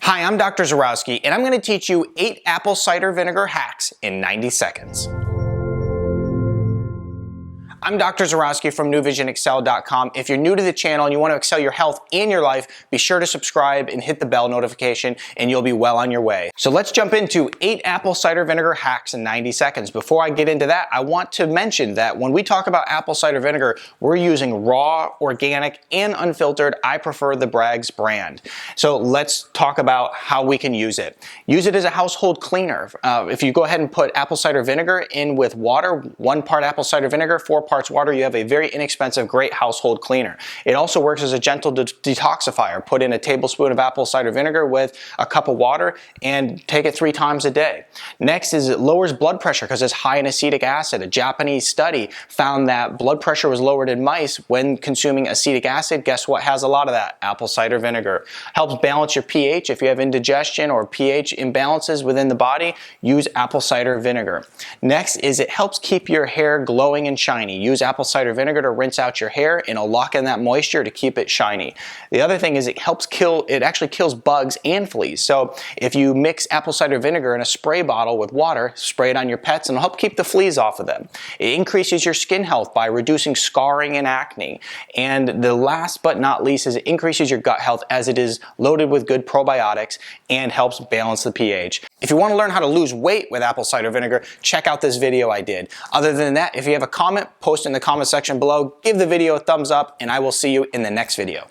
Hi, I'm Dr. Zyrowski, and I'm going to teach you 8 apple cider vinegar hacks in 90 seconds. I'm Dr. Zyrowski from NewVisionExcel.com. If you're new to the channel and you want to excel your health and your life, be sure to subscribe and hit the bell notification and you'll be well on your way. So let's jump into 8 apple cider vinegar hacks in 90 seconds. Before I get into that, I want to mention that when we talk about apple cider vinegar, we're using raw, organic, and unfiltered. I prefer the Bragg's brand. So let's talk about how we can use it. Use it as a household cleaner. If you go ahead and put apple cider vinegar in with water, 1 part apple cider vinegar, 4 parts water, you have a very inexpensive, great household cleaner. It also works as a gentle detoxifier. Put in a tablespoon of apple cider vinegar with a cup of water and take it 3 times a day. Next is it lowers blood pressure because it's high in acetic acid. A Japanese study found that blood pressure was lowered in mice when consuming acetic acid. Guess what has a lot of that? Apple cider vinegar. Helps balance your pH. If you have indigestion or pH imbalances within the body, use apple cider vinegar. Next is it helps keep your hair glowing and shiny. Use apple cider vinegar to rinse out your hair and it'll lock in that moisture to keep it shiny. The other thing is it actually kills bugs and fleas. So if you mix apple cider vinegar in a spray bottle with water, spray it on your pets and it'll help keep the fleas off of them. It increases your skin health by reducing scarring and acne. And the last but not least is it increases your gut health as it is loaded with good probiotics and helps balance the pH. If you want to learn how to lose weight with apple cider vinegar, check out this video I did. Other than that, if you have a comment, post in the comment section below, give the video a thumbs up, and I will see you in the next video.